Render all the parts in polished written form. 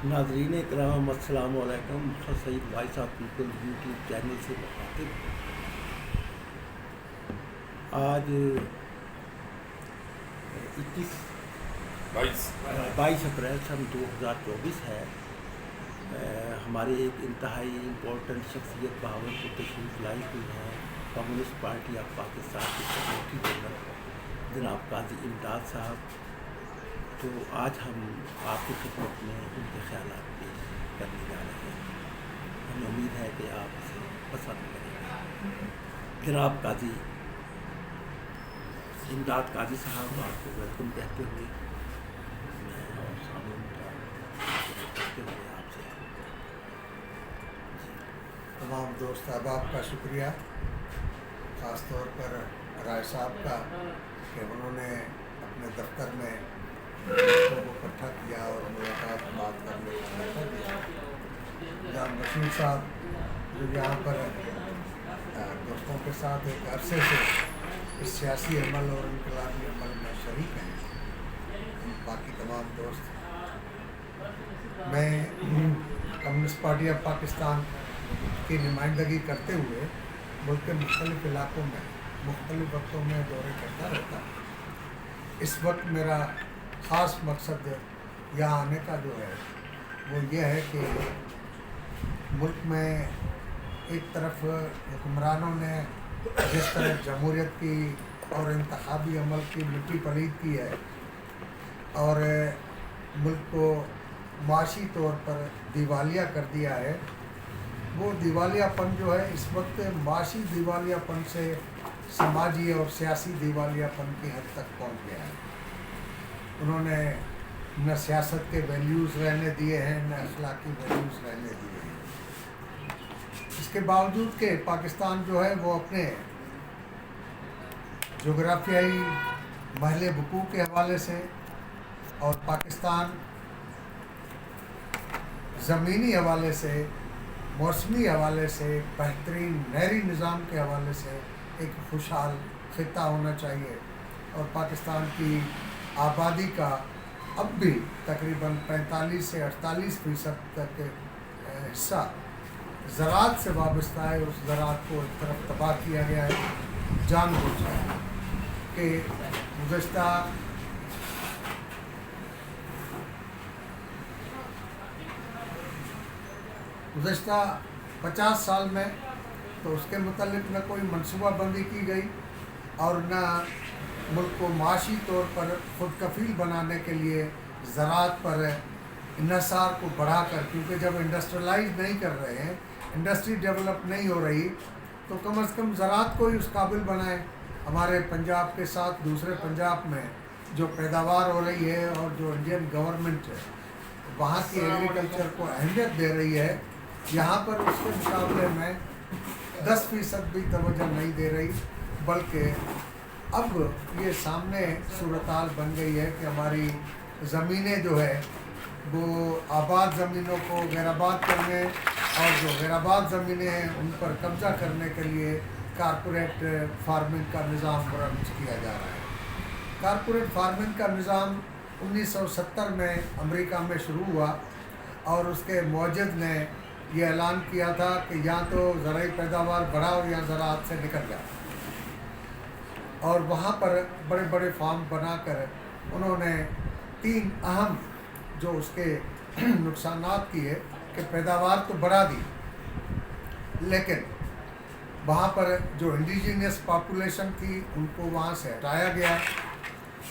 नाजरीन इकराम अस्सलाम वालेकुम। सईद भाई साहब पीपल यूट्यूब चैनल से मुखातिब। आज 21 22 अप्रैल सन 2024 है। हमारे एक इंतहाई इम्पोर्टेंट शख्सियत बहावलपुर तशरीफ़ लाई हुई है। कम्युनिस्ट पार्टी ऑफ पाकिस्तान के सेक्रेटरी जनरल जनाब काजी इमदाद साहब। तो आज हम आपकी खिदमत में उनके ख़यालात पेश करने जा रहे हैं। हमें उम्मीद है कि आप इसे पसंद करेंगे। जनाब काजी इमदाद काजी साहब, आपको वेलकम कहते हुए मैं और सामने कहते हुए आपसे तमाम दोस्त अहबाब का शुक्रिया, ख़ास तौर पर राय साहब का कि उन्होंने अपने दफ्तर में दोस्तों को इकट्ठा किया और मुलाकात बात करने का मौका दिया। जान बशीर साहब जो यहाँ पर दोस्तों के साथ एक अरसे से इस सियासी अमल और इनकलाबी अमल में शरीक हैं, बाकी तमाम दोस्त, मैं कम्युनिस्ट पार्टी ऑफ पाकिस्तान की नुमाइंदगी करते हुए मुल्क के मुख्तलिफ़ इलाक़ों में मुख्तलिफ़ वक्तों में दौरे करता रहता हूँ। इस वक्त मेरा ख़ास मकसद यहाँ आने का जो है वो ये है कि मुल्क में एक तरफ हुक्मरानों ने जिस तरह जमहूरियत की और इंतखाबी अमल की मिट्टी पलीद की है और मुल्क को माशी तौर पर दिवालिया कर दिया है, वो दिवालियापन जो है इस वक्त माशी दिवालियापन से समाजी और सियासी दिवालियापन की हद तक पहुँच गया है। उन्होंने न सियासत के वैल्यूज़ रहने दिए हैं, न अखलाकी वैल्यूज़ रहने दिए हैं। इसके बावजूद कि पाकिस्तान जो है वो अपने जोग्राफियाई महल वकूअ के हवाले से और पाकिस्तान ज़मीनी हवाले से, मौसमी हवाले से, बेहतरीन नहरी निज़ाम के हवाले से एक खुशहाल खित्ता होना चाहिए और पाकिस्तान की आबादी का अब भी तकरीबन 45 से 48% तक हिस्सा ज़राअत से वाबस्ता है। उस ज़राअत को एक तरफ तबाह किया गया है जानबूझकर कि गुज़श्ता 50 साल में तो उसके मुतालिक न कोई मनसूबाबंदी की गई और न मुल्क को माशी तौर पर ख़ुद कफ़ील बनाने के लिए ज़राअत पर इन्हसार को बढ़ाकर, क्योंकि जब इंडस्ट्रियलाइज नहीं कर रहे हैं, इंडस्ट्री डेवलप नहीं हो रही, तो कम से कम ज़राअत को ही उस काबिल बनाएं। हमारे पंजाब के साथ दूसरे पंजाब में जो पैदावार हो रही है और जो इंडियन गवर्नमेंट है वहाँ की एग्रीकल्चर को अहमियत दे रही है, यहाँ पर उसके मुकाबले में 10% भी तवज्जो नहीं दे रही, बल्कि अब ये सामने सूरत-हाल बन गई है कि हमारी ज़मीनें जो है वो आबाद ज़मीनों को गैराबाद करने और जो गैराबाद ज़मीनें हैं उन पर कब्ज़ा करने के लिए कारपोरेट फार्मिंग का निज़ाम मुरम्मत किया जा रहा है। कारपोरेट फार्मिंग का निज़ाम 1970 में अमेरिका में शुरू हुआ और उसके मौजद ने ये ऐलान किया था कि या तो ज़राई पैदावार बढ़ाओ या ज़राअत से निकल जाओ, और वहाँ पर बड़े बड़े फार्म बनाकर उन्होंने 3 अहम जो उसके नुकसानात किए कि पैदावार तो बढ़ा दी, लेकिन वहाँ पर जो इंडिजीनियस पॉपुलेशन थी उनको वहाँ से हटाया गया,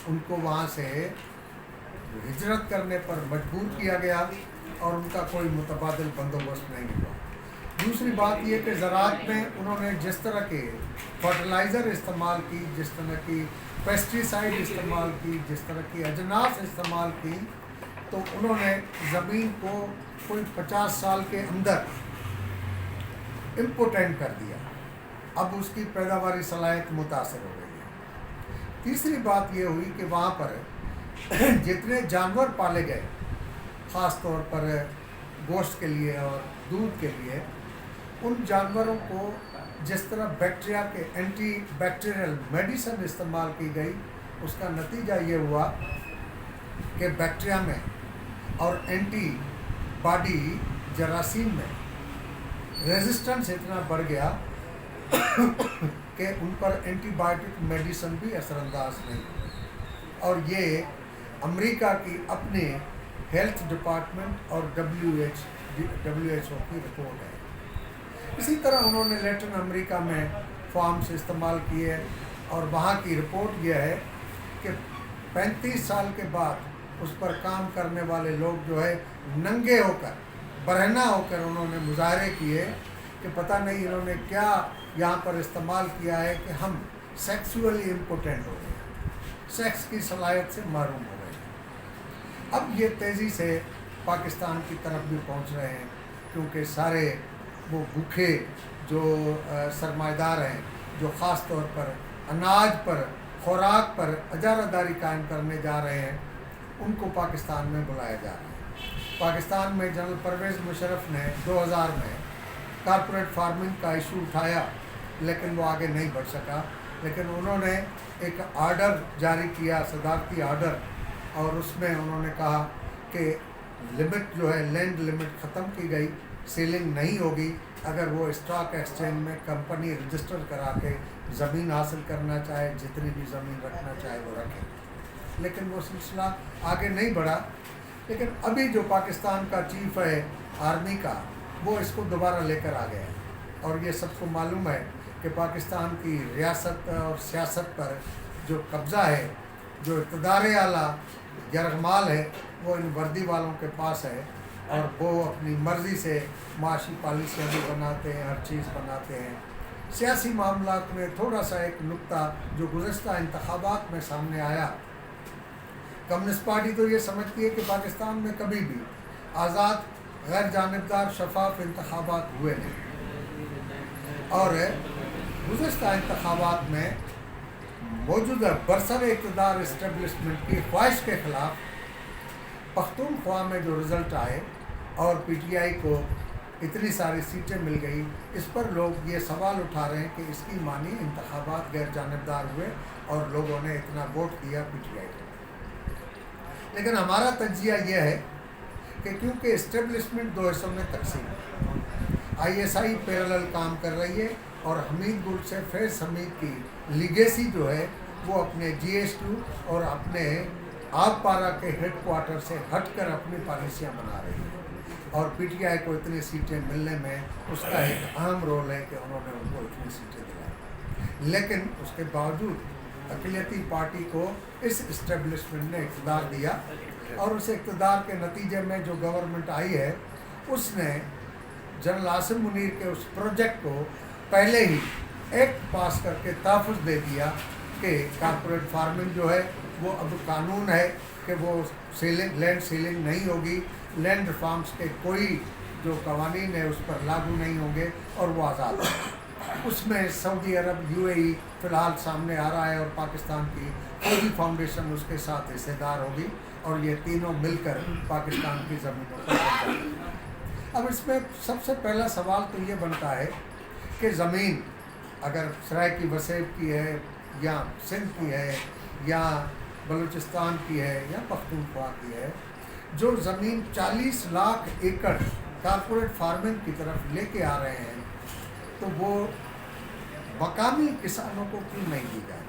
उनको वहाँ से हिजरत करने पर मजबूर किया गया और उनका कोई मुतबादिल बंदोबस्त नहीं हुआ। दूसरी बात ये कि ज़राअत में उन्होंने जिस तरह के फर्टिलाइज़र इस्तेमाल की, जिस तरह की पेस्टिसाइड इस्तेमाल की, जिस तरह की अजनास इस्तेमाल की, तो उन्होंने ज़मीन को कोई 50 साल के अंदर इम्पोर्टेंट कर दिया। अब उसकी पैदावारी सलाहियत मुतासर हो गई है। तीसरी बात ये हुई कि वहाँ पर जितने जानवर पाले गए, ख़ास तौर पर गोश्त के लिए और दूध के लिए, उन जानवरों को जिस तरह बैक्टीरिया के एंटी बैक्टीरियल मेडिसिन इस्तेमाल की गई, उसका नतीजा ये हुआ कि बैक्टीरिया में और एंटी बॉडी जरासीम में रेजिस्टेंस इतना बढ़ गया कि उन पर एंटीबायोटिक मेडिसिन भी असरअंदाज नहीं हुई। और ये अमेरिका की अपने हेल्थ डिपार्टमेंट और WHO की रिपोर्ट है। इसी तरह उन्होंने लैटिन अमेरिका में फार्म्स इस्तेमाल किए और वहाँ की रिपोर्ट यह है कि 35 साल के बाद उस पर काम करने वाले लोग जो है नंगे होकर, बरहना होकर उन्होंने मुजाहरे किए कि पता नहीं इन्होंने क्या यहाँ पर इस्तेमाल किया है कि हम सेक्सुअली इम्पोर्टेंट हो गए, सेक्स की सलाहियत से महरूम हो गए। अब ये तेज़ी से पाकिस्तान की तरफ भी पहुँच रहे हैं, क्योंकि सारे वो भूखे जो सरमाएदार हैं, जो ख़ास तौर पर अनाज पर, खुराक पर अजारादारी कायम करने जा रहे हैं, उनको पाकिस्तान में बुलाया जा रहा है। पाकिस्तान में जनरल परवेज़ मुशर्रफ ने 2000 में कॉरपोरेट फार्मिंग का इशू उठाया, लेकिन वो आगे नहीं बढ़ सका। लेकिन उन्होंने एक आर्डर जारी किया, सदारती आर्डर, और उसमें उन्होंने कहा कि लिमिट जो है, लैंड लिमिट ख़त्म की गई, सीलिंग नहीं होगी। अगर वो स्टॉक एक्सचेंज में कंपनी रजिस्टर करा के ज़मीन हासिल करना चाहे, जितनी भी ज़मीन रखना चाहे वो रखे। लेकिन वो सिलसिला आगे नहीं बढ़ा। लेकिन अभी जो पाकिस्तान का चीफ है आर्मी का, वो इसको दोबारा लेकर आ गया है। और ये सबको मालूम है कि पाकिस्तान की रियासत और सियासत पर जो कब्ज़ा है, जो इक़्तिदार आला यरगमाल है, वो इन वर्दी वालों के पास है। और वो अपनी मर्ज़ी से माशी पॉलिसियाँ भी बनाते हैं, हर चीज़ बनाते हैं। सियासी मामलात में थोड़ा सा एक नुक्ता जो गुज़श्ता इंतखाबात में सामने आया, कम्युनिस्ट पार्टी तो ये समझती है कि पाकिस्तान में कभी भी आज़ाद, गैर जानिबदार, शफाफ इंतखाबात हुए नहीं। और गुज़श्ता इंतखाबात में मौजूदा बरसर इक़्तिदार इस्टेब्लिशमेंट की ख्वाहिश के ख़िलाफ़ पख्तूनख्वा में जो रिज़ल्ट आए और PTI को इतनी सारी सीटें मिल गई, इस पर लोग ये सवाल उठा रहे हैं कि इसकी मानी इंतखाबात गैर जानिबदार हुए और लोगों ने इतना वोट दिया PTI को। लेकिन हमारा तज्जिया यह है कि क्योंकि इस्टेब्लिशमेंट दो हिस्सों में तकसीम है, ISI पैरेलल काम कर रही है और हमीद गुल से फैज़ हमीद की लीगेसी जो है वो अपने GS2 और अपने आप पारा के हेड क्वार्टर से हटकर अपनी पॉलिसियाँ बना रही है। और PTI को इतनी सीटें मिलने में उसका एक अहम रोल है कि उन्होंने उनको इतनी सीटें दिलाई। लेकिन उसके बावजूद अक़लियती पार्टी को इस इस्टेब्लिशमेंट ने इक़्तिदार दिया, और उस इक़्तिदार के नतीजे में जो गवर्नमेंट आई है, उसने जनरल आसिम मुनीर के उस प्रोजेक्ट को पहले ही एक्ट पास करके तहफ़्फ़ुज़ दे दिया कि कॉर्पोरेट फार्मिंग जो है वो अब कानून है कि वो सीलिंग, लैंड सीलिंग नहीं होगी, लैंड रिफॉर्म्स के कोई जो कवानीन है उस पर लागू नहीं होंगे और वो आज़ाद है। उसमें सऊदी अरब, UAE फ़िलहाल सामने आ रहा है और पाकिस्तान की फौजी फाउंडेशन उसके साथ हिस्सेदार होगी और ये तीनों मिलकर पाकिस्तान की ज़मीनों पर कब्जा। अब इसमें सबसे पहला सवाल तो ये बनता है कि ज़मीन अगर सराइकी वसेब की है या सिंध की है या बलूचिस्तान की है या पख्तूनख्वा की है, जो ज़मीन 40 लाख एकड़ कॉर्पोरेट फार्मिंग की तरफ लेके आ रहे हैं, तो वो मकामी किसानों को क्यों नहीं दी जाए?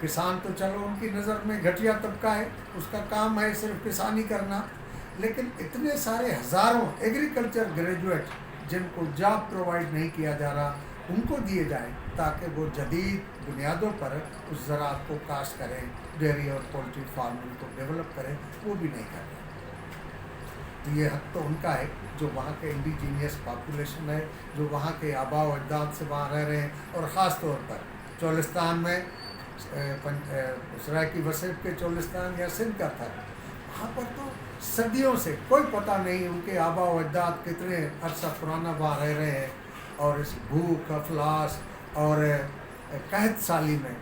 किसान तो चलो उनकी नज़र में घटिया तबका है, उसका काम है सिर्फ किसानी करना, लेकिन इतने सारे हज़ारों एग्रीकल्चर ग्रेजुएट जिनको जॉब प्रोवाइड नहीं किया जा रहा, उनको दिए जाएं ताकि वो जदीद बुनियादों पर उस ज़राअत को काश्त करें, डेयरी और पोल्ट्री फार्मिंग को डेवलप करें, वो भी नहीं कर रहे। तो ये हक तो उनका है जो वहाँ के इंडिजीनियस पॉपुलेशन है, जो वहाँ के आबा व अजदाद से वहाँ रह रहे हैं। और ख़ास तौर पर चोलिस्तान में सराइकी वसेब के चोलिस्तान या सिंध का था, वहाँ पर तो सदियों से कोई पता नहीं उनके आबा व अजदाद कितने अरसा पुराना वहाँ रह रहे हैं। और इस भूख, अफलास और कहत साली में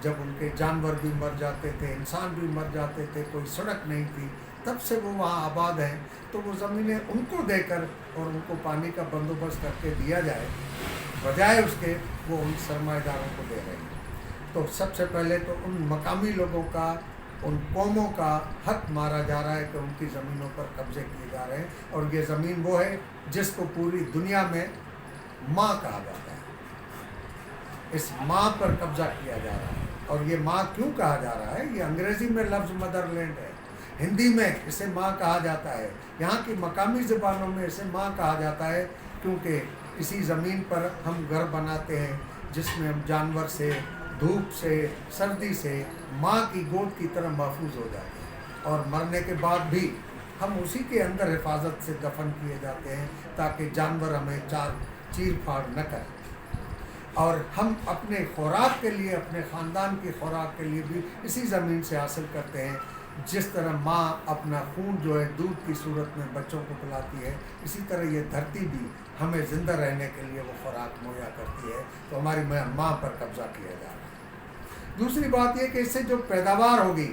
जब उनके जानवर भी मर जाते थे, इंसान भी मर जाते थे, कोई सड़क नहीं थी, तब से वो वहाँ आबाद हैं। तो वो ज़मीनें उनको देकर और उनको पानी का बंदोबस्त करके दिया जाए, बजाय उसके वो उन सरमाएदारों को दे रहे हैं। तो सबसे पहले तो उन मकामी लोगों का उन कौमों का हक मारा जा रहा है कि उनकी ज़मीनों पर कब्जे किए जा रहे हैं, और ये ज़मीन वो है जिसको पूरी दुनिया में माँ कहा जाता है। इस माँ पर कब्जा किया जा रहा है। और ये माँ क्यों कहा जा रहा है? ये अंग्रेज़ी में लफ्ज़ मदरलैंड है, हिंदी में इसे माँ कहा जाता है, यहाँ की मकामी ज़बानों में इसे माँ कहा जाता है, क्योंकि इसी ज़मीन पर हम घर बनाते हैं जिसमें हम जानवर से, धूप से, सर्दी से माँ की गोद की तरह महफूज हो जाते हैं, और मरने के बाद भी हम उसी के अंदर हिफाजत से दफन किए जाते हैं ताकि जानवर हमें चीर फाड़ न करें। और हम अपने खुराक के लिए, अपने ख़ानदान की खुराक के लिए भी इसी ज़मीन से हासिल करते हैं। जिस तरह माँ अपना खून जो है दूध की सूरत में बच्चों को पिलाती है, इसी तरह ये धरती भी हमें ज़िंदा रहने के लिए वो खुराक मुहैया करती है। तो हमारी माँ पर कब्ज़ा किया जा रहा है। दूसरी बात ये कि इससे जो पैदावार होगी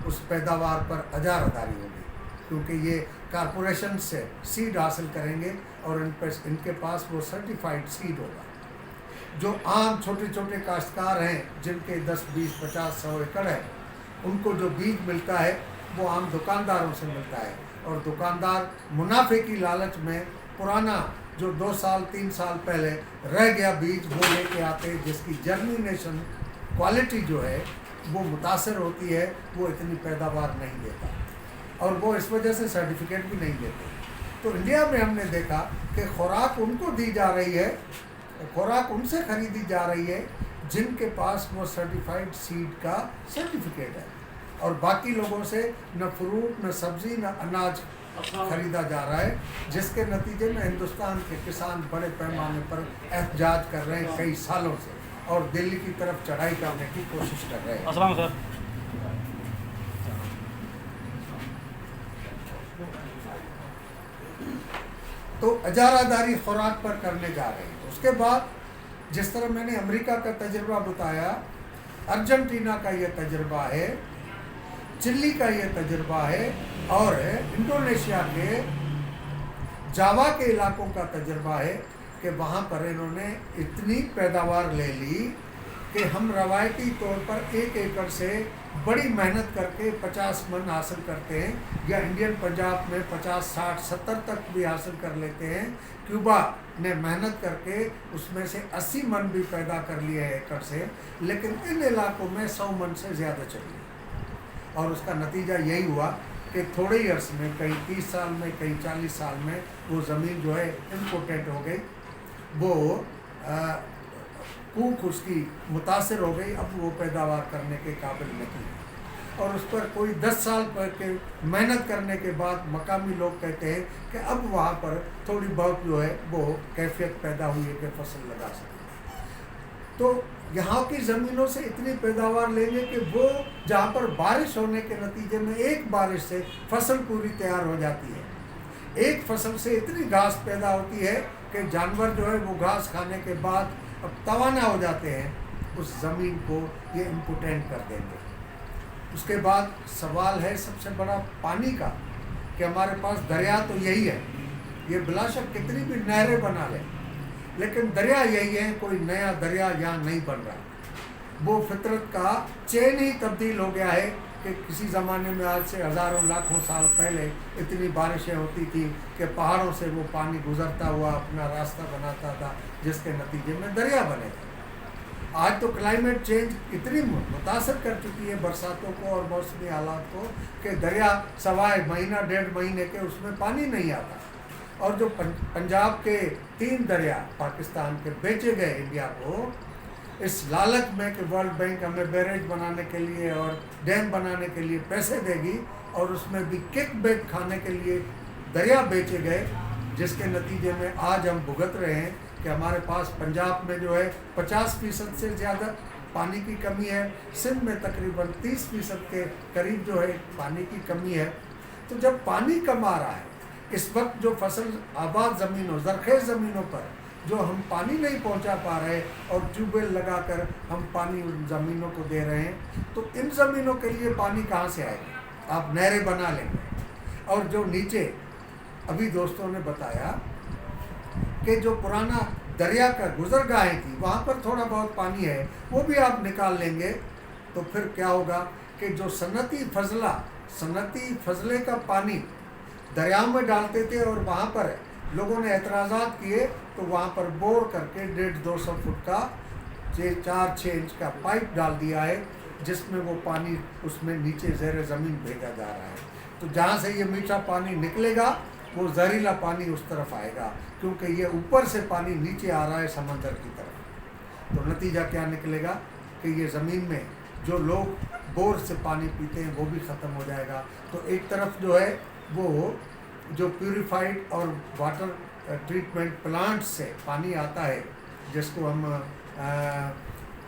उस पैदावार पर अजारदारी होगी, क्योंकि ये कारपोरेशन से सीड हासिल करेंगे और इनके पास वो सर्टिफाइड सीड होगा। जो आम छोटे छोटे काश्तकार हैं जिनके 10, 20, 50, 100 एकड़ है, उनको जो बीज मिलता है वो आम दुकानदारों से मिलता है, और दुकानदार मुनाफे की लालच में पुराना जो 2 साल 3 साल पहले रह गया बीज वो लेके आते हैं, जिसकी जर्मिनेशन क्वालिटी जो है वो मुतासर होती है, वो इतनी पैदावार नहीं देता, और वो इस वजह से सर्टिफिकेट भी नहीं देते। तो इंडिया में हमने देखा कि खुराक उनको दी जा रही है, खुराक उनसे खरीदी जा रही है जिनके पास वो सर्टिफाइड सीड का सर्टिफिकेट है, और बाकी लोगों से न फ्रूट, न सब्ज़ी, न अनाज खरीदा जा रहा है, जिसके नतीजे में हिंदुस्तान के किसान बड़े पैमाने पर एहतजाज कर रहे हैं कई सालों से, और दिल्ली की तरफ चढ़ाई करने की कोशिश कर रहे हैं। अस्सलाम सर। तो अजारादारी खुराक पर करने जा रहे हैं। उसके बाद जिस तरह मैंने अमेरिका का तजुर्बा बताया, अर्जेंटीना का ये तजुर्बा है, चिली का ये तजुर्बा है, और इंडोनेशिया के जावा के इलाकों का तजुर्बा है कि वहाँ पर इन्होंने इतनी पैदावार ले ली कि हम रवायती तौर पर 1 एकड़ से बड़ी मेहनत करके 50 मन हासिल करते हैं, या इंडियन पंजाब में 50, 60, 70 तक भी हासिल कर लेते हैं। क्यूबा ने मेहनत करके उसमें से 80 मन भी पैदा कर लिए हैं एकड़ से, लेकिन इन इलाकों में 100 मन से ज़्यादा चली, और उसका नतीजा यही हुआ कि थोड़े ही अर्स में, कहीं 30 साल में, कहीं 40 साल में वो ज़मीन जो है इम्पोर्टेंट हो गई, वो कूक उसकी मुतासर हो गई, अब वो पैदावार करने के काबिल नहीं है। और उस पर कोई 10 साल पर के मेहनत करने के बाद मकामी लोग कहते हैं कि अब वहाँ पर थोड़ी बहुत जो है वो कैफियत पैदा हुई है कि फसल लगा सकें। तो यहाँ की ज़मीनों से इतनी पैदावार लेंगे कि वो जहाँ पर बारिश होने के नतीजे में एक बारिश से फसल पूरी तैयार हो जाती है, एक फसल से इतनी घास पैदा होती है कि जानवर जो है वो घास खाने के बाद अब तवाना हो जाते हैं, उस ज़मीन को ये इम्पोर्टेंट कर देंगे। उसके बाद सवाल है सबसे बड़ा पानी का, कि हमारे पास दरिया तो यही है, ये बिलाशक कितनी भी नहरें बना लें, लेकिन दरिया यही है, कोई नया दरिया यहाँ नहीं बन रहा। वो फितरत का चेन ही तब्दील हो गया है कि किसी ज़माने में आज से हज़ारों लाखों साल पहले इतनी बारिशें होती थी कि पहाड़ों से वो पानी गुजरता हुआ अपना रास्ता बनाता था, जिसके नतीजे में दरिया बने थे। आज तो क्लाइमेट चेंज इतनी मुतासर कर चुकी है बरसातों को और मौसमी हालात को कि दरिया सवाए महीना 1.5 महीने के उसमें पानी नहीं आता। और जो पंजाब के 3 दरिया पाकिस्तान के बेचे गए इंडिया को, इस लालच में कि वर्ल्ड बैंक हमें बैरेज बनाने के लिए और डैम बनाने के लिए पैसे देगी, और उसमें भी किक बैक खाने के लिए दरिया बेचे गए, जिसके नतीजे में आज हम भुगत रहे हैं कि हमारे पास पंजाब में जो है 50% से ज़्यादा पानी की कमी है, सिंध में तकरीबन 30% के करीब जो है पानी की कमी है। तो जब पानी कम आ रहा है, इस वक्त जो फसल आबाद ज़मीनों, ज़रख़ेज़ ज़मीनों पर जो हम पानी नहीं पहुंचा पा रहे और ट्यूबवेल लगाकर हम पानी उन ज़मीनों को दे रहे हैं, तो इन ज़मीनों के लिए पानी कहाँ से आएगा? आप नहरें बना लेंगे, और जो नीचे अभी दोस्तों ने बताया कि जो पुराना दरिया का गुजरगाहें थी वहाँ पर थोड़ा बहुत पानी है, वो भी आप निकाल लेंगे, तो फिर क्या होगा کہ جو صنعتی فضلے کا پانی دریا میں ڈالتے تھے اور وہاں پر لوگوں نے اعتراضات کیے تو وہاں پر بور کر کے 150-200 فٹ کا 4-6 انچ کا پائپ ڈال دیا ہے، جس میں وہ پانی اس میں نیچے زیر زمین بھیجا جا رہا ہے. تو جہاں سے یہ میٹھا پانی نکلے گا وہ زہریلا پانی اس طرف آئے گا، کیونکہ یہ اوپر سے پانی نیچے آ رہا ہے سمندر کی طرف. تو نتیجہ کیا نکلے گا کہ یہ زمین میں جو لوگ بور سے پانی پیتے ہیں وہ بھی ختم ہو جائے گا. تو ایک طرف جو ہے وہ جو پیوریفائڈ اور واٹر ٹریٹمنٹ پلانٹ سے پانی آتا ہے، جس کو ہم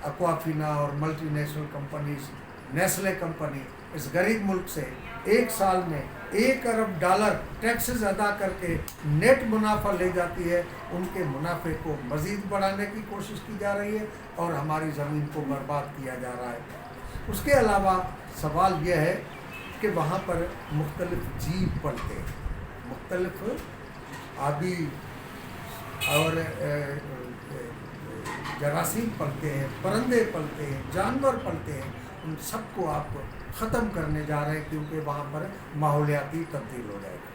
اکوافینا اور multi national companies, Nestle company اس غریب ملک سے 1 سال میں $1 ارب ٹیکسز ادا کر کے نیٹ منافع لے جاتی ہے، ان کے منافع کو مزید بڑھانے کی کوشش کی جا رہی ہے اور ہماری زمین کو برباد کیا جا رہا ہے. اس کے علاوہ سوال یہ ہے کہ وہاں پر مختلف جیو پلتے ہیں، مختلف آبی اور جراثیم پلتے ہیں، پرندے پلتے ہیں، جانور پلتے ہیں. ان سب کو آپ ختم کرنے جا رہے ہیں کیونکہ وہاں پر ماحولیاتی تبدیل ہو جائے گا.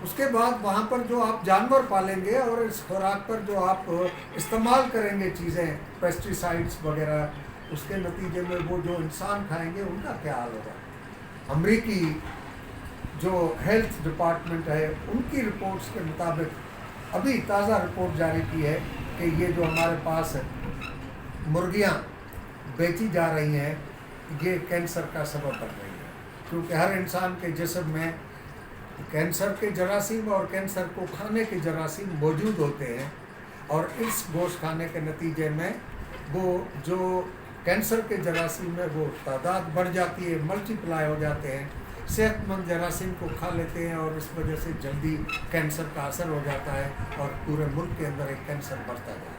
اس کے بعد وہاں پر جو آپ جانور پالیں گے اور اس خوراک پر جو آپ استعمال کریں گے چیزیں، پیسٹیسائڈس وغیرہ، اس کے نتیجے میں وہ جو انسان کھائیں گے ان کا کیا حال ہوگا. امریکی جو ہیلتھ ڈپارٹمنٹ ہے ان کی رپورٹس کے مطابق ابھی تازہ رپورٹ جاری کی ہے کہ یہ جو ہمارے پاس مرغیاں بیچی جا رہی ہیں یہ کینسر کا سبب بن رہی ہے، کیونکہ ہر انسان کے جسم میں کینسر کے جراثیم اور کینسر کو کھانے کے جراثیم موجود ہوتے ہیں، اور اس گوشت کھانے کے نتیجے میں وہ جو کینسر کے جراثیم میں وہ تعداد بڑھ جاتی ہے، ملٹی پلائی ہو جاتے ہیں. صحت مند جراثیم کو کھا لیتے ہیں اور اس وجہ سے جلدی کینسر کا اثر ہو جاتا ہے اور پورے ملک کے اندر ایک کینسر بڑھتا جاتا ہے.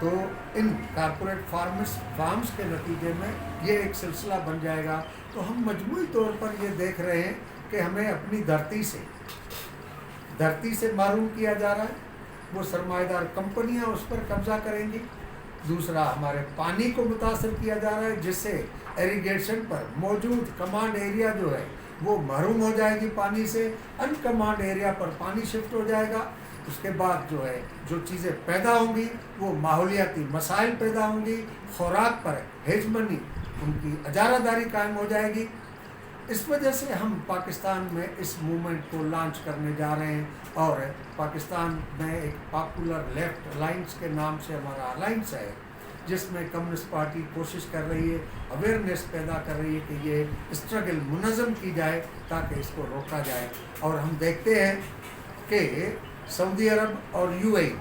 تو ان کارپوریٹ فارمز کے نتیجے میں یہ ایک سلسلہ بن جائے گا. تو ہم مجموعی طور پر یہ دیکھ رہے ہیں کہ ہمیں اپنی دھرتی سے محروم کیا جا رہا ہے. وہ سرمایہ دار کمپنیاں اس پر قبضہ کریں گی. دوسرا، ہمارے پانی کو متاثر کیا جا رہا ہے، جس سے ایریگیشن پر موجود کمانڈ ایریا جو ہے وہ محروم ہو جائے گی پانی سے، ان کمانڈ ایریا پر پانی شفٹ ہو جائے گا. اس کے بعد جو ہے جو چیزیں پیدا ہوں گی وہ ماحولیاتی مسائل پیدا ہوں گی، خوراک پر ہیجمنی، ان کی اجارہ داری قائم ہو جائے گی. اس وجہ سے ہم پاکستان میں اس موومنٹ کو لانچ کرنے جا رہے ہیں، اور پاکستان میں ایک پاپولر لیفٹ الائنس کے نام سے ہمارا الائنس ہے، جس میں کمیونسٹ پارٹی کوشش کر رہی ہے، اویئرنیس پیدا کر رہی ہے کہ یہ اسٹرگل منظم کی جائے تاکہ اس کو روکا جائے. اور ہم دیکھتے ہیں کہ سعودی عرب اور UAE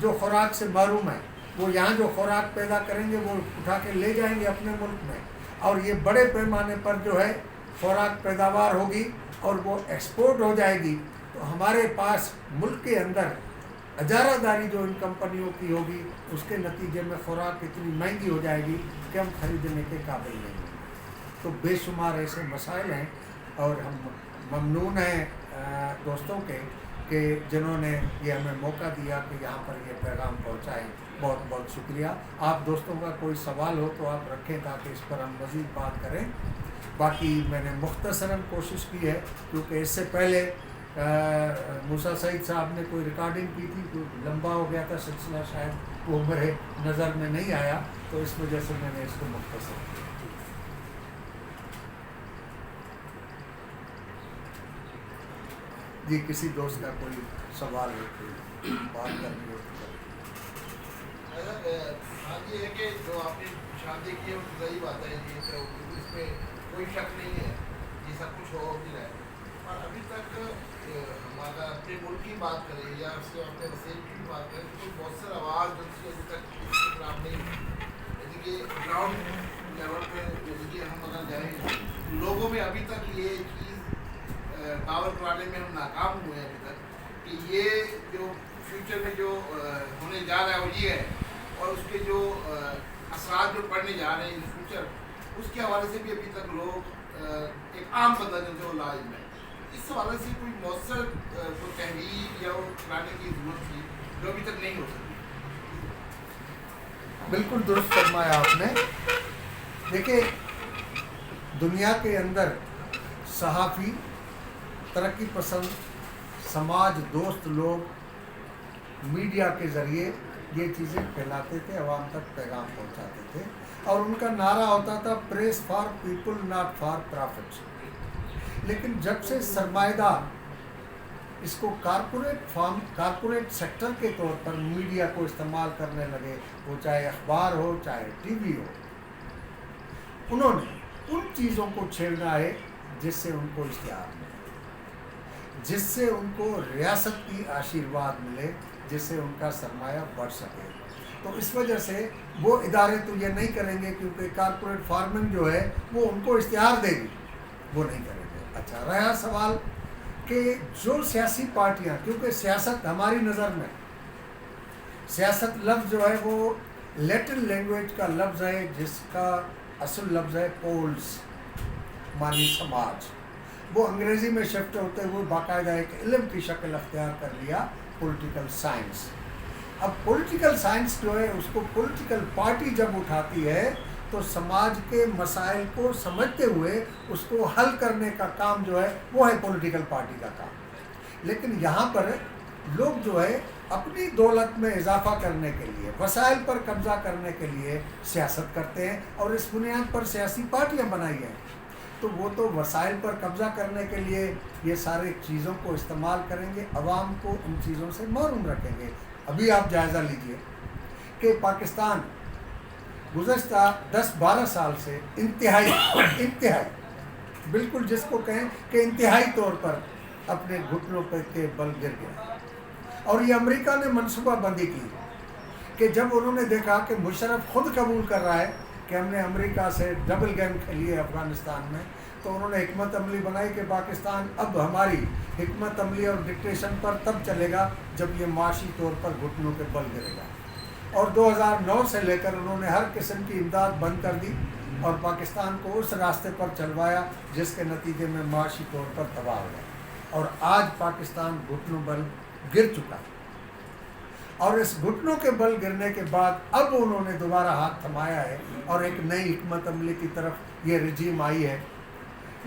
جو خوراک سے محروم ہے، وہ یہاں جو خوراک پیدا کریں گے وہ اٹھا کے لے جائیں گے اپنے ملک میں، اور یہ بڑے پیمانے پر جو ہے خوراک پیداوار ہوگی اور وہ ایکسپورٹ ہو جائے گی. تو ہمارے پاس ملک کے اندر اجارہ داری جو ان کمپنیوں کی ہوگی، اس کے نتیجے میں خوراک اتنی مہنگی ہو جائے گی کہ ہم خریدنے کے قابل نہیں ہوں گے. تو بے شمار ایسے مسائل ہیں، اور ہم ممنون ہیں دوستوں کے کہ جنہوں نے یہ ہمیں موقع دیا کہ یہاں پر یہ پیغام پہنچائیں. بہت بہت شکریہ. آپ دوستوں کا کوئی سوال ہو تو آپ رکھیں تاکہ اس پر ہم مزید بات کریں. باقی میں نے مختصراً کوشش کی ہے، کیونکہ اس سے پہلے موسیٰ سعید صاحب نے کوئی ریکارڈنگ کی تھی تو لمبا ہو گیا تھا سلسلہ، شاید وہ میرے نظر میں نہیں آیا، تو اس وجہ سے میں نے اس کو مختصر کیا. جی، کسی دوست کا کوئی سوال ہے، کوئی بات کرنی ہو تو ہاں جی، ہے کہ جو آپ نے شادی کی ہے وہ صحیح بات ہے جی، تو اس میں کوئی شک نہیں ہے یہ سب کچھ ہو بھی رہا ہے. اور ابھی تک ہمارا اپنے ملک کی بات کریں یا اس کے اپنے وسیل کی بات کریں تو بہت سارا آواز جو سی ابھی تک خراب نہیں ہے. یعنی کہ گراؤنڈ لیول پہ یعنی کہ ہم اگر جائیں لوگوں میں ابھی تک یہ چیز پاور کرانے میں ہم ناکام ہوئے ہیں ابھی تک کہ یہ جو فیوچر میں جو ہونے جا رہا ہے وہ یہ ہے، اور اس کے جو اثرات جو پڑنے جا رہے ہیں ان فیوچر، اس کے حوالے سے بھی ابھی تک لوگ ایک عام بندہ جو لازم ہے، اس حوالے سے کوئی مؤثر کوئی تحریک یا وہ کرانے کی ضرورت تھی جو ابھی تک نہیں ہو سکی. بالکل درست فرمایا آپ نے. دیکھیں، دنیا کے اندر صحافی، ترقی پسند، سماج دوست لوگ میڈیا کے ذریعے یہ چیزیں پھیلاتے تھے، عوام تک پیغام پہنچاتے تھے، اور ان کا نعرہ ہوتا تھا press for people not for profit. لیکن جب سے سرمایہ دار اس کو کارپوریٹ سیکٹر کے طور پر میڈیا کو استعمال کرنے لگے، وہ چاہے اخبار ہو چاہے ٹی وی ہو، انہوں نے ان چیزوں کو چھیڑنا ہے جس سے ان کو اشتہار ملے، جس سے ان کو ریاست کی آشیرواد ملے، جس سے ان کا سرمایہ بڑھ سکے۔ تو اس وجہ سے وہ ادارے تو یہ نہیں کریں گے، کیونکہ کارپوریٹ فارمنگ جو ہے وہ ان کو اشتہار دے گی، وہ نہیں کریں گے۔ اچھا، رہا سوال کہ جو سیاسی پارٹیاں، کیونکہ سیاست ہماری نظر میں، سیاست لفظ جو ہے وہ لیٹن لینگویج کا لفظ ہے، جس کا اصل لفظ ہے پولس، مانی سماج۔ وہ انگریزی میں شفٹ ہوتے ہوئے باقاعدہ ایک علم کی شکل اختیار کر لیا، پولیٹیکل سائنس۔ اب پولیٹیکل سائنس جو ہے اس کو پولیٹیکل پارٹی جب اٹھاتی ہے تو سماج کے مسائل کو سمجھتے ہوئے اس کو حل کرنے کا کام جو ہے وہ ہے پولیٹیکل پارٹی کا کام۔ لیکن یہاں پر لوگ جو ہے اپنی دولت میں اضافہ کرنے کے لیے، وسائل پر قبضہ کرنے کے لیے سیاست کرتے ہیں، اور اس بنیاد پر سیاسی پارٹیاں بنائی ہیں۔ تو وہ تو وسائل پر قبضہ کرنے کے لیے یہ سارے چیزوں کو استعمال کریں گے، عوام کو ان چیزوں سے محروم رکھیں گے۔ ابھی آپ جائزہ لیجئے کہ پاکستان گزشتہ 10-12 سال سے انتہائی بالکل جس کو کہیں کہ انتہائی طور پر اپنے گھٹنوں پہ کے بل گر گیا، اور یہ امریکہ نے منصوبہ بندی کی کہ جب انہوں نے دیکھا کہ مشرف خود قبول کر رہا ہے کہ ہم نے امریکہ سے ڈبل گیم کھیلی ہے افغانستان میں، تو انہوں نے حکمت عملی بنائی کہ پاکستان اب ہماری حکمت عملی اور ڈکٹیشن پر تب چلے گا جب یہ معاشی طور پر گھٹنوں کے بل گرے گا۔ اور 2009 سے لے کر انہوں نے ہر قسم کی امداد بند کر دی اور پاکستان کو اس راستے پر چلوایا جس کے نتیجے میں معاشی طور پر تباہ ہو گیا، اور آج پاکستان گھٹنوں بل گر چکا ہے۔ اور اس گھٹنوں کے بل گرنے کے بعد اب انہوں نے دوبارہ ہاتھ تھمایا ہے اور ایک نئی حکمت عملی کی طرف یہ رجیم آئی ہے۔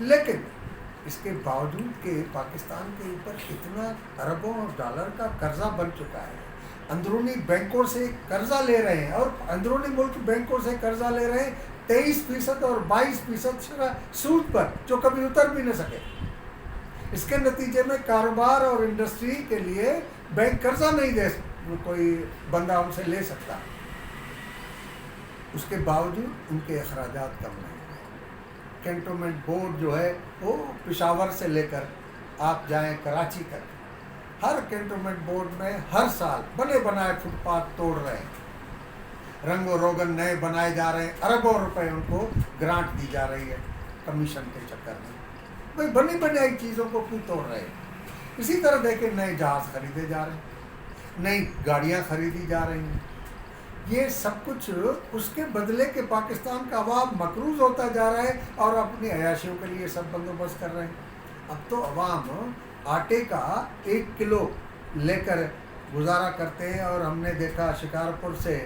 لیکن اس کے باوجود کہ پاکستان کے اوپر اتنا اربوں ڈالر کا قرضہ بن چکا ہے، اندرونی بینکوں سے قرضہ لے رہے ہیں، اور اندرونی ملک بینکوں سے قرضہ لے رہے ہیں 23% اور 22% سود پر، جو کبھی اتر بھی نہ سکے۔ اس کے نتیجے میں کاروبار اور انڈسٹری کے لیے بینک قرضہ نہیں دے، کوئی بندہ ان سے لے سکتا، اس کے باوجود ان کے اخراجات کم نہیں ہوئے۔ کینٹونمنٹ بورڈ جو ہے وہ پشاور سے لے کر آپ جائیں کراچی تک، ہر کینٹونمنٹ بورڈ میں ہر سال بنے بنائے فٹ پاتھ توڑ رہے ہیں، رنگ و روگن نئے بنائے جا رہے ہیں، اربوں روپے ان کو گرانٹ دی جا رہی ہے کمیشن کے چکر میں۔ بھائی بنی بنائی چیزوں کو کیوں توڑ رہے ہیں؟ اسی طرح دیکھیں نئے جہاز خریدے جا رہے ہیں، نئی گاڑیاں خریدی جا رہی ہیں، یہ سب کچھ اس کے بدلے کہ پاکستان کا عوام مقروض ہوتا جا رہا ہے اور اپنی عیاشیوں کے لیے سب بندوبست کر رہے ہیں۔ اب تو عوام آٹے کا 1 کلو لے کر گزارا کرتے ہیں، اور ہم نے دیکھا شکارپور سے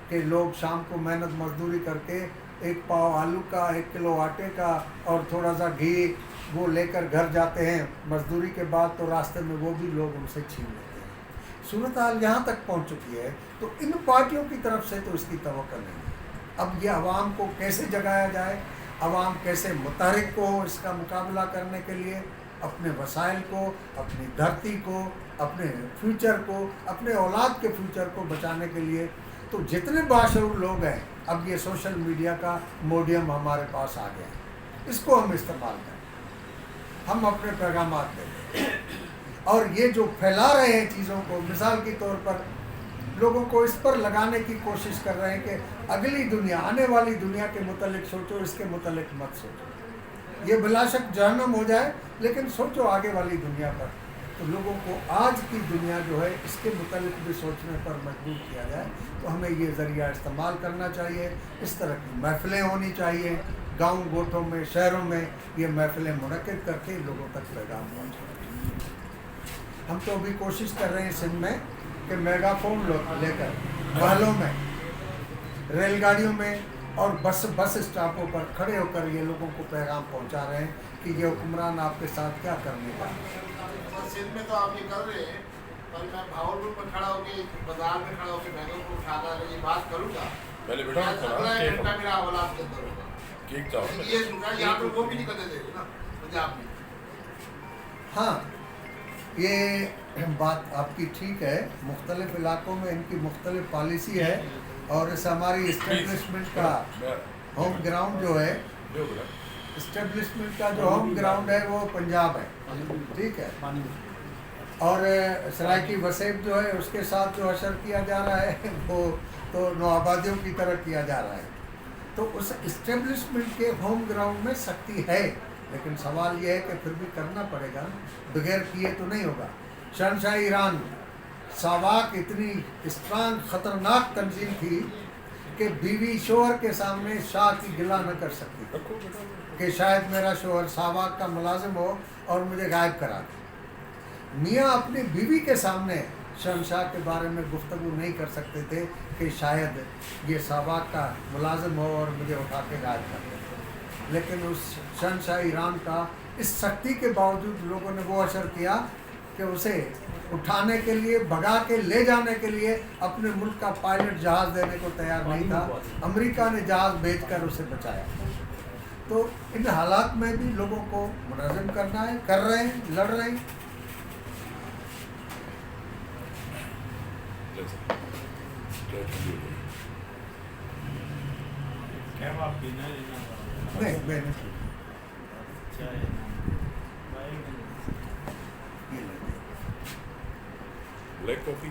کہ لوگ شام کو محنت مزدوری کر کے 1 پاؤ آلو کا، 1 کلو آٹے کا اور تھوڑا سا گھی وہ لے کر گھر جاتے ہیں مزدوری کے بعد، تو راستے میں وہ بھی لوگ ان سے چھین لیتے ہیں۔ صورتحال یہاں تک پہنچ چکی ہے، تو ان پارٹیوں کی طرف سے تو اس کی توقع نہیں ہے۔ اب یہ عوام کو کیسے جگایا جائے، عوام کیسے متحرک ہو اس کا مقابلہ کرنے کے لیے، اپنے وسائل کو، اپنی دھرتی کو، اپنے فیوچر کو، اپنے اولاد کے فیوچر کو بچانے کے لیے، تو جتنے باشعور لوگ ہیں، اب یہ سوشل میڈیا کا موڈیم ہمارے پاس آ گیا ہے، اس کو ہم استعمال کریں، ہم اپنے پیغامات دیں، اور یہ جو پھیلا رہے ہیں چیزوں کو، مثال کے طور پر لوگوں کو اس پر لگانے کی کوشش کر رہے ہیں کہ اگلی دنیا، آنے والی دنیا کے متعلق سوچو، اس کے متعلق مت سوچو، یہ بلا شک جہنم ہو جائے لیکن سوچو آگے والی دنیا پر۔ تو لوگوں کو آج کی دنیا جو ہے اس کے متعلق بھی سوچنے پر مجبور کیا جائے، تو ہمیں یہ ذریعہ استعمال کرنا چاہیے۔ اس طرح کی محفلیں ہونی چاہیے، گاؤں گوٹھوں میں، شہروں میں یہ محفلیں منعقد کر کے لوگوں تک پیغام پہنچانا چاہیے۔ ہم تو ابھی کوشش کر رہے ہیں سندھ میں کہ میگا فون لے کر محلوں میں، ریل گاڑیوں میں، اور بس اسٹاپوں پر کھڑے ہو کر یہ لوگوں کو پیغام پہنچا رہے ہیں کہ یہ حکمران آپ کے ساتھ کیا کرنے کا. سندھ میں تو آپ یہ کر رہے ہیں، پر میں بھاولپور میں کھڑا ہو کے بازار میں کھڑا ہو کے بینگوں کو اٹھا کر یہ بات کروں گا، پہلے بیٹا اگلا ایک گھنٹہ میرا حوالات کے اندر ہوگا. کیک چاہو یہ سن رہا ہے یہاں پہ وہ بھی نہیں کرتے تھے نا پنجاب میں. ہاں یہ بات آپ کی ٹھیک ہے، مختلف علاقوں میں ان کی مختلف پالیسی ہے، اور اس ہماری اسٹیبلشمنٹ کا ہوم گراؤنڈ جو ہے، اسٹیبلشمنٹ کا جو ہوم گراؤنڈ ہے وہ پنجاب ہے، ٹھیک ہے. اور سرائکی وسیب جو ہے اس کے ساتھ جو حشر کیا جا رہا ہے وہ تو نوآبادیوں کی طرح کیا جا رہا ہے. تو اس اسٹیبلشمنٹ کے ہوم گراؤنڈ میں سختی ہے، لیکن سوال یہ ہے کہ پھر بھی کرنا پڑے گا، بغیر کیے تو نہیں ہوگا. شہنشاہ ایران ساواک اتنی اسٹرانگ خطرناک تنظیم تھی کہ بیوی شوہر کے سامنے شاہ کی گلہ نہ کر سکتی کہ شاید میرا شوہر ساواک کا ملازم ہو اور مجھے غائب کرا دے. میاں اپنی بیوی کے سامنے شہنشاہ کے بارے میں گفتگو نہیں کر سکتے تھے کہ شاید یہ ساواک کا ملازم ہو اور مجھے اٹھا کے غائب کر دے. لیکن اس شہنشاہ ایران کا اس سختی کے باوجود لوگوں نے وہ اثر کیا کہ اسے اٹھانے کے لیے، بھگا کے لے جانے کے لیے اپنے ملک کا پائلٹ جہاز دینے کو تیار نہیں تھا. امریکہ نے جہاز بھیج کر اسے بچایا. تو ان حالات میں بھی لوگوں کو منظم کرنا ہے، کر رہے ہیں، لڑ رہے ہیں. نہیں میں نے بلیک کافی